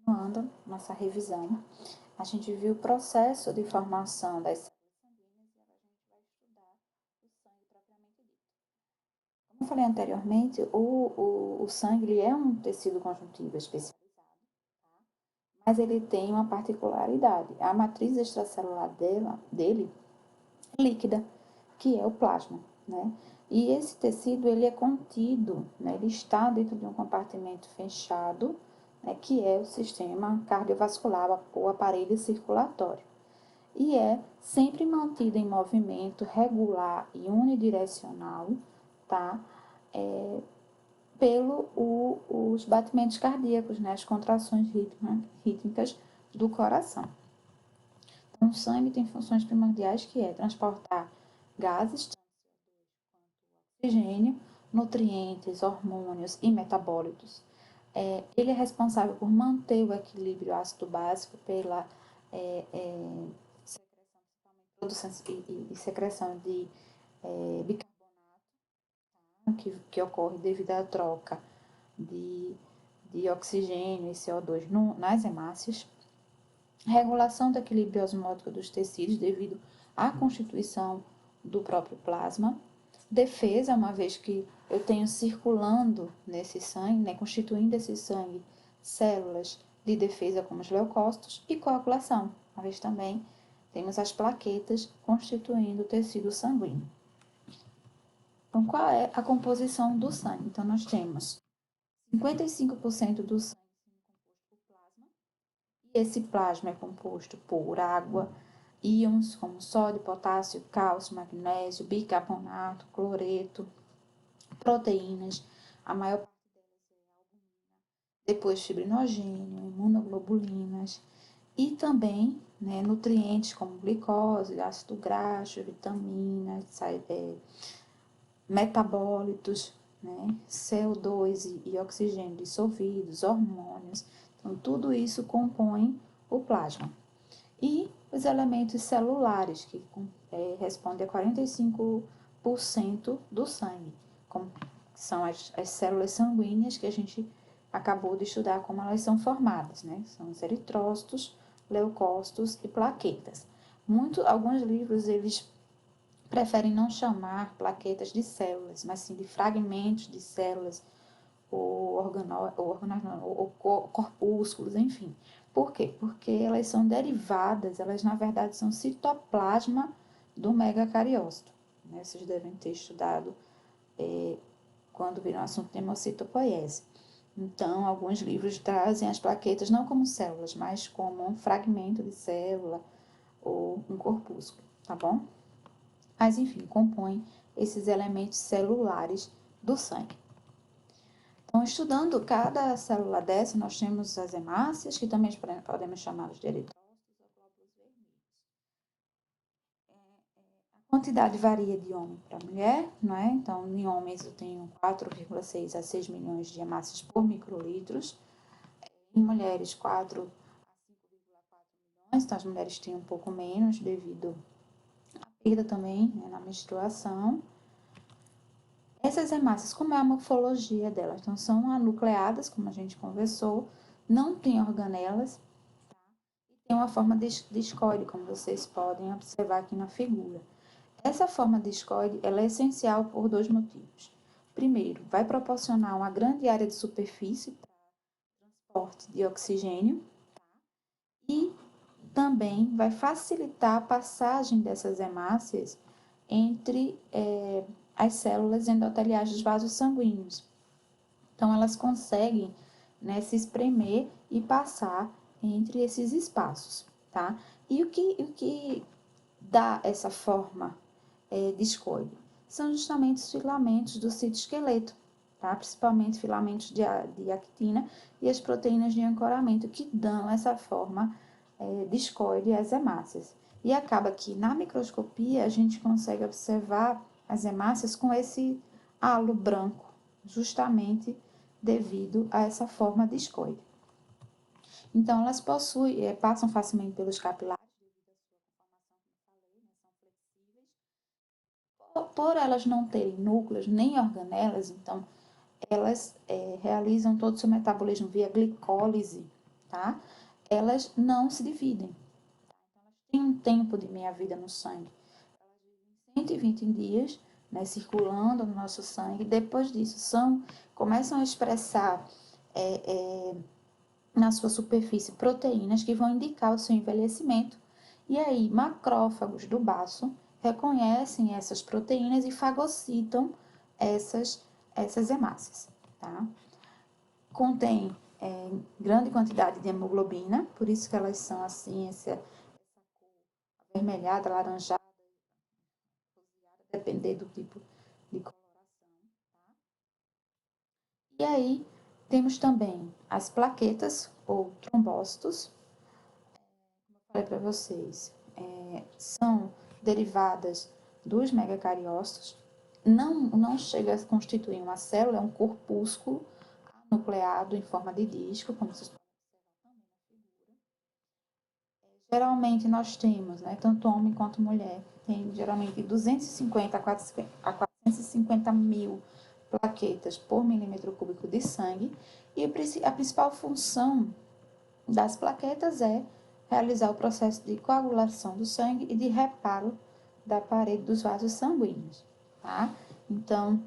Continuando nossa revisão, a gente viu o processo de formação das células sanguíneas e agora a gente vai estudar o sangue propriamente dito. Como eu falei anteriormente, o sangue ele é um tecido conjuntivo especializado, tá? Mas ele tem uma particularidade. A matriz extracelular dele é líquida, que é o plasma, né? E esse tecido ele é contido, né? Ele está dentro de um compartimento fechado, né? Que é o sistema cardiovascular, o aparelho circulatório. E é sempre mantido em movimento regular e unidirecional, tá? Os batimentos cardíacos, né? As contrações rítmicas do coração. Então, o sangue tem funções primordiais que é transportar gases, oxigênio, nutrientes, hormônios e metabólitos. Ele é responsável por manter o equilíbrio ácido básico pela produção e secreção de bicarbonato, que ocorre devido à troca de, de oxigênio e CO2 nas hemácias. Regulação do equilíbrio osmótico dos tecidos devido à constituição do próprio plasma. Defesa, uma vez que eu tenho circulando nesse sangue, né, constituindo esse sangue, células de defesa como os leucócitos, e coagulação, uma vez também temos as plaquetas constituindo o tecido sanguíneo. Então, qual é a composição do sangue? Então, nós temos 55% do sangue composto por plasma, e esse plasma é composto por água, íons como sódio, potássio, cálcio, magnésio, bicarbonato, cloreto, proteínas, a maior parte delas é albumina, depois fibrinogênio, imunoglobulinas e também, né, nutrientes como glicose, ácido graxo, vitaminas, metabólitos, né, CO2 e oxigênio dissolvidos, hormônios. Então, tudo isso compõe o plasma. E os elementos celulares, que respondem a 45% do sangue, como são as células sanguíneas que a gente acabou de estudar como elas são formadas, né? São os eritrócitos, leucócitos e plaquetas. Alguns livros, eles preferem não chamar plaquetas de células, mas sim de fragmentos de células ou corpúsculos, enfim. Por quê? Porque elas são derivadas, elas na verdade são citoplasma do megacariócito. Né? Vocês devem ter estudado quando viram o assunto de hemocitopoiese. Então, alguns livros trazem as plaquetas não como células, mas como um fragmento de célula ou um corpúsculo, tá bom? Mas, enfim, compõem esses elementos celulares do sangue. Então, estudando cada célula dessa, nós temos as hemácias, que também podemos chamá-los de eritrócitos ou glóbulos vermelhos. A quantidade varia de homem para mulher, não é? Então, em homens eu tenho 4,6 a 6 milhões de hemácias por microlitros. Em mulheres, 4 a 5,4 milhões. Então, as mulheres têm um pouco menos devido à perda também, né, na menstruação. Essas hemácias, como é a morfologia delas? Então, são anucleadas, como a gente conversou, não tem organelas, tá? E tem uma forma discoide, como vocês podem observar aqui na figura. Essa forma discoide ela é essencial por dois motivos. Primeiro, vai proporcionar uma grande área de superfície para transporte de oxigênio, tá? E também vai facilitar a passagem dessas hemácias entre as células endoteliais dos vasos sanguíneos. Então, elas conseguem, né, se espremer e passar entre esses espaços, tá? E o que dá essa forma discoide? São justamente os filamentos do citoesqueleto, tá? Principalmente filamentos de actina e as proteínas de ancoramento que dão essa forma discoide às hemácias. E acaba que na microscopia a gente consegue observar as hemácias com esse halo branco, justamente devido a essa forma discoide. Então, elas passam facilmente pelos capilares, devido à sua conformação, como eu falei, né, são flexíveis. Por elas não terem núcleos nem organelas, então, elas realizam todo o seu metabolismo via glicólise, tá? Elas não se dividem. Elas têm um tempo de meia-vida no sangue. Elas vivem 120 dias, né, circulando no nosso sangue. Depois disso, começam a expressar na sua superfície proteínas que vão indicar o seu envelhecimento. E aí, macrófagos do baço reconhecem essas proteínas e fagocitam essas hemácias, tá? Contém grande quantidade de hemoglobina, por isso que elas são assim, essa cor avermelhada, alaranjada, depender do tipo de coloração, tá? E aí, temos também as plaquetas ou trombócitos, como eu falei para vocês, são derivadas dos megacariócitos, não chega a constituir uma célula, é um corpúsculo nucleado em forma de disco, como vocês podem observar também na figura. Geralmente nós temos, né, tanto homem quanto mulher, tem geralmente 250 a 450 mil plaquetas por milímetro cúbico de sangue, e a principal função das plaquetas é realizar o processo de coagulação do sangue e de reparo da parede dos vasos sanguíneos, tá? Então,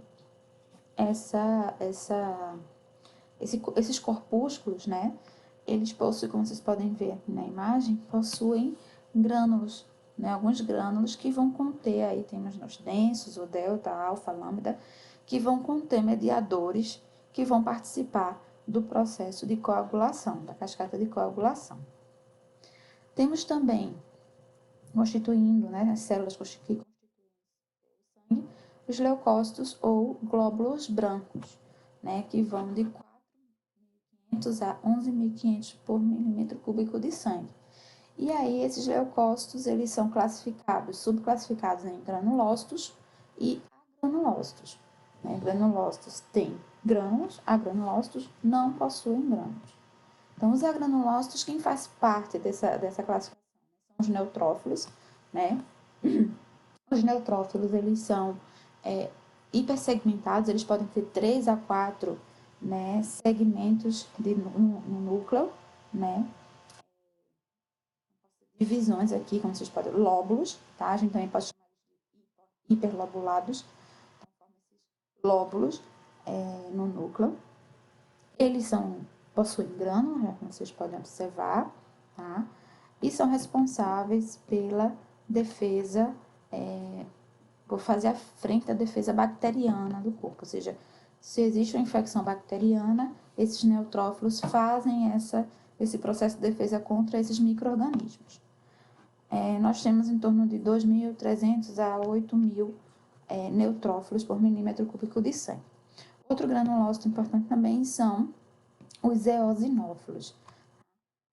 esses corpúsculos, né, eles possuem, como vocês podem ver aqui na imagem, possuem grânulos, né, alguns grânulos que vão conter, aí temos nos densos, o delta, alfa, lambda, que vão conter mediadores que vão participar do processo de coagulação, da cascata de coagulação. Temos também, constituindo, né, as células que constituem o sangue, os leucócitos ou glóbulos brancos, né, que vão de 4.500 a 11.500 por milímetro cúbico de sangue. E aí, esses leucócitos, eles são subclassificados em granulócitos e agranulócitos. Né? Granulócitos têm grânulos, agranulócitos não possuem grânulos. Então, os agranulócitos, quem faz parte dessa classificação são os neutrófilos, né? Os neutrófilos, eles são hipersegmentados, eles podem ter 3 a 4, né, segmentos no núcleo, né? Divisões aqui, como vocês podem ver, lóbulos, tá? A gente também pode chamar de hiperlobulados, então, formam esses lóbulos no núcleo. Eles possuem grânulos, né, como vocês podem observar, tá? E são responsáveis pela defesa, por fazer a frente à defesa bacteriana do corpo, ou seja, se existe uma infecção bacteriana, esses neutrófilos fazem esse processo de defesa contra esses micro-organismos. Nós temos em torno de 2.300 a 8.000 neutrófilos por milímetro cúbico de sangue. Outro granulócito importante também são os eosinófilos.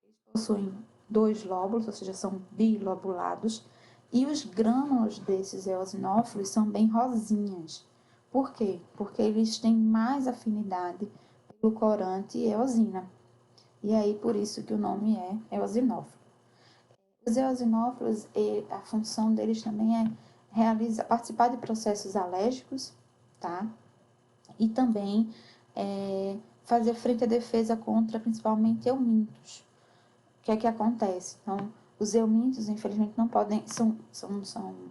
Eles possuem 2 lóbulos, ou seja, são bilobulados, e os grânulos desses eosinófilos são bem rosinhas. Por quê? Porque eles têm mais afinidade pelo corante eosina. E aí, por isso que o nome é eosinófilo. Os eosinófilos, a função deles também é participar de processos alérgicos, tá? E também fazer frente à defesa contra, principalmente, eumintos. O que é que acontece? Então, os eumintos, infelizmente, não podem, são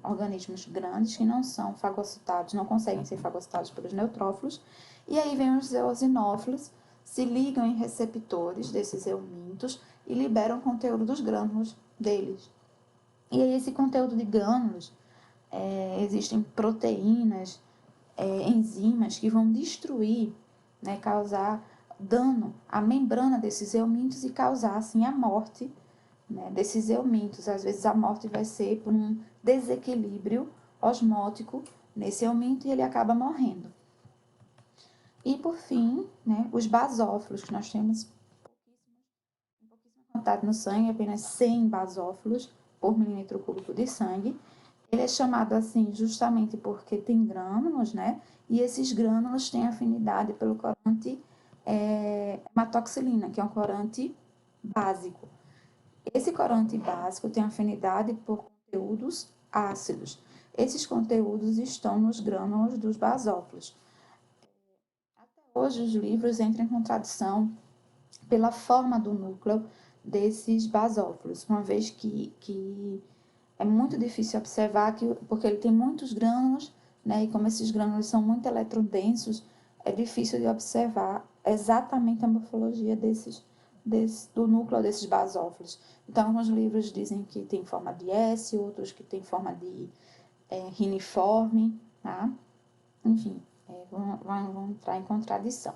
organismos grandes que não são fagocitados, não conseguem ser fagocitados pelos neutrófilos, e aí vem os eosinófilos, se ligam em receptores desses eumintos e liberam conteúdo dos grânulos deles. E aí esse conteúdo de grânulos, existem proteínas, enzimas que vão destruir, né, causar dano à membrana desses eumintos e causar, assim, a morte, né, desses eumintos. Às vezes a morte vai ser por um desequilíbrio osmótico nesse euminto e ele acaba morrendo. E por fim, né, os basófilos, que nós temos pouquíssima quantidade no sangue, apenas 100 basófilos por milímetro cúbico de sangue. Ele é chamado assim justamente porque tem grânulos, né? E esses grânulos têm afinidade pelo corante hematoxilina, que é um corante básico. Esse corante básico tem afinidade por conteúdos ácidos. Esses conteúdos estão nos grânulos dos basófilos. Até hoje, os livros entram em contradição pela forma do núcleo desses basófilos, uma vez que é muito difícil observar, porque ele tem muitos grânulos, né? E como esses grânulos são muito eletrodensos, é difícil de observar exatamente a morfologia do núcleo desses basófilos. Então, alguns livros dizem que tem forma de S, outros que tem forma de riniforme, tá? Enfim, vão entrar em contradição.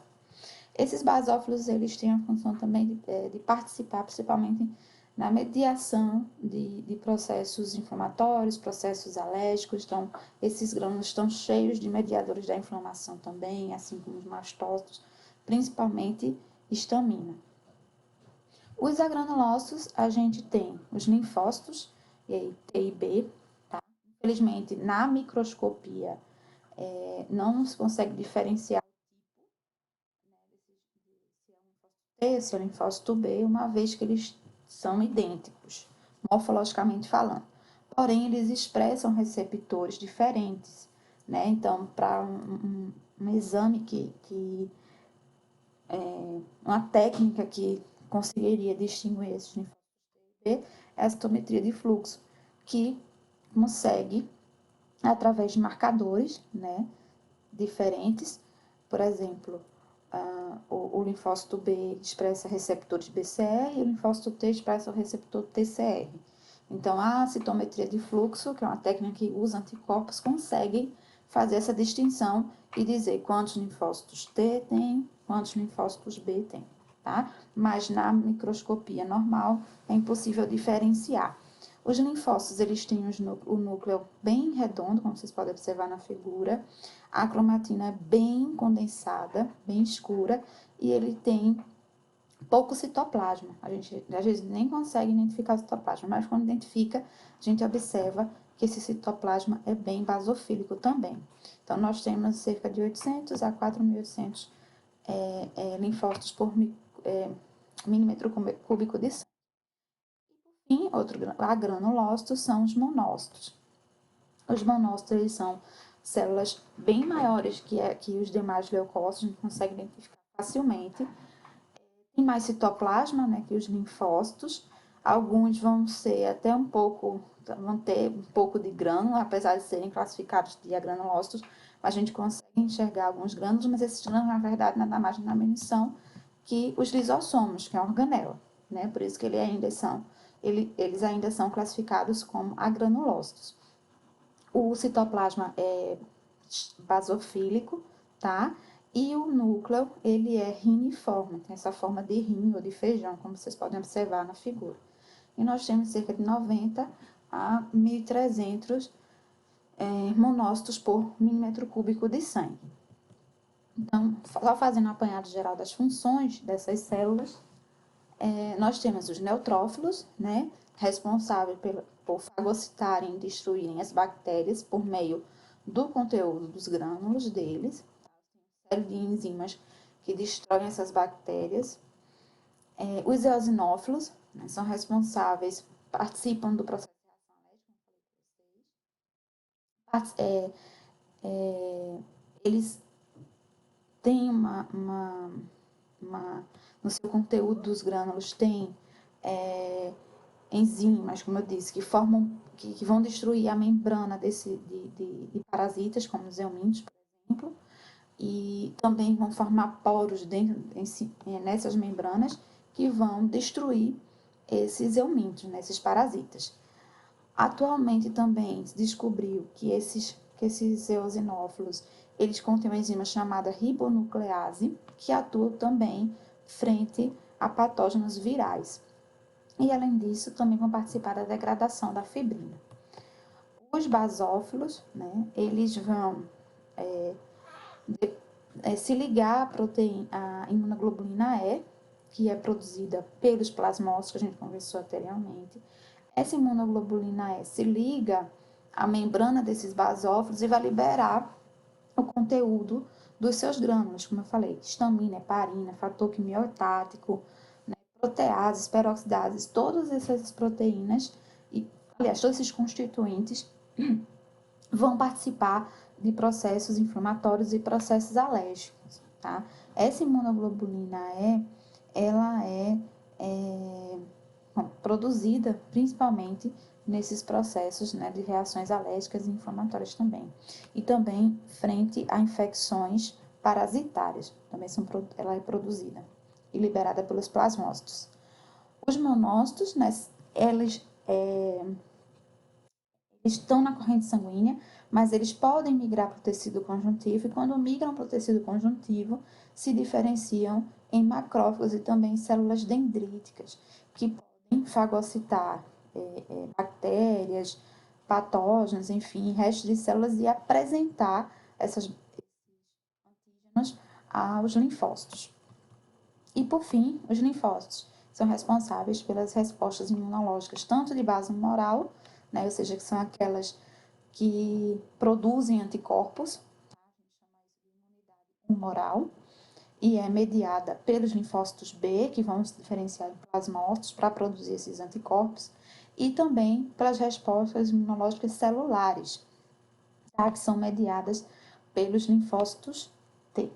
Esses basófilos, eles têm a função também de participar, principalmente na mediação de processos inflamatórios, processos alérgicos. Então, esses grânulos estão cheios de mediadores da inflamação também, assim como os mastócitos, principalmente histamina. Os agranulócitos, a gente tem os linfócitos, T e B, tá? Infelizmente, na microscopia, não se consegue diferenciar se é o linfócito B, uma vez que eles são idênticos, morfologicamente falando. Porém, eles expressam receptores diferentes, né? Então, para um exame uma técnica que conseguiria distinguir esses linfócitos B é a citometria de fluxo, que consegue, através de marcadores, né, diferentes, por exemplo, o linfócito B expressa receptores BCR e o linfócito T expressa o receptor TCR. Então, a citometria de fluxo, que é uma técnica que usa anticorpos, consegue fazer essa distinção e dizer quantos linfócitos T tem, quantos linfócitos B tem, tá? Mas na microscopia normal é impossível diferenciar. Os linfócitos, eles têm o núcleo bem redondo, como vocês podem observar na figura. A cromatina é bem condensada, bem escura, e ele tem pouco citoplasma. A gente, às vezes, nem consegue identificar o citoplasma, mas quando identifica, a gente observa que esse citoplasma é bem basofílico também. Então, nós temos cerca de 800 a 4.800 linfócitos por milímetro cúbico de sangue. E outro agranulócito são os monócitos. Os monócitos, eles são células bem maiores que os demais leucócitos, a gente consegue identificar facilmente. Tem mais citoplasma, né, que os linfócitos. Alguns vão ser até vão ter um pouco de grânulo, apesar de serem classificados de agranulócitos, a gente consegue enxergar alguns grânulos, mas esses grânulos, na verdade, nada mais nada menos são que os lisossomos, que é a organela, né? Por isso que eles ainda são classificados como agranulócitos. O citoplasma é basofílico, tá? E o núcleo, ele é riniforme, tem essa forma de rim ou de feijão, como vocês podem observar na figura. E nós temos cerca de 90 a 1.300 monócitos por milímetro cúbico de sangue. Então, só fazendo um apanhado geral das funções dessas células, nós temos os neutrófilos, né, responsáveis por fagocitarem e destruírem as bactérias por meio do conteúdo dos grânulos deles, série de enzimas que destroem essas bactérias. Os eosinófilos, né, são responsáveis, participam do processo de reação alérgica, eles têm no seu conteúdo dos grânulos tem enzimas, como eu disse, que vão destruir a membrana de parasitas, como os eumintos, por exemplo, e também vão formar poros nessas membranas que vão destruir esses eumintos, né, esses parasitas. Atualmente também se descobriu que esses eosinófilos, eles contêm uma enzima chamada ribonuclease, que atua também frente a patógenos virais. E, além disso, também vão participar da degradação da fibrina. Os basófilos, né, eles vão se ligar à proteína, à imunoglobulina E, que é produzida pelos plasmócitos, que a gente conversou anteriormente. Essa imunoglobulina E se liga à membrana desses basófilos e vai liberar o conteúdo dos seus grânulos, como eu falei, histamina, heparina, fator quimiotático, né, proteases, peroxidases, todas essas proteínas, aliás, todos esses constituintes vão participar de processos inflamatórios e processos alérgicos, tá? Essa imunoglobulina E, ela produzida principalmente nesses processos, né, de reações alérgicas e inflamatórias também. E também frente a infecções parasitárias, também ela é produzida e liberada pelos plasmócitos. Os monócitos, né, eles estão na corrente sanguínea, mas eles podem migrar para o tecido conjuntivo, e quando migram para o tecido conjuntivo, se diferenciam em macrófagos e também células dendríticas, que podem fagocitar bactérias, patógenos, enfim, restos de células, e apresentar esses antígenos aos linfócitos. E, por fim, os linfócitos são responsáveis pelas respostas imunológicas, tanto de base humoral, né, ou seja, que são aquelas que produzem anticorpos, tá? A gente chama isso de imunidade humoral, e é mediada pelos linfócitos B, que vão se diferenciar de plasmócitos para produzir esses anticorpos, e também pelas respostas imunológicas celulares, tá? Que são mediadas pelos linfócitos T.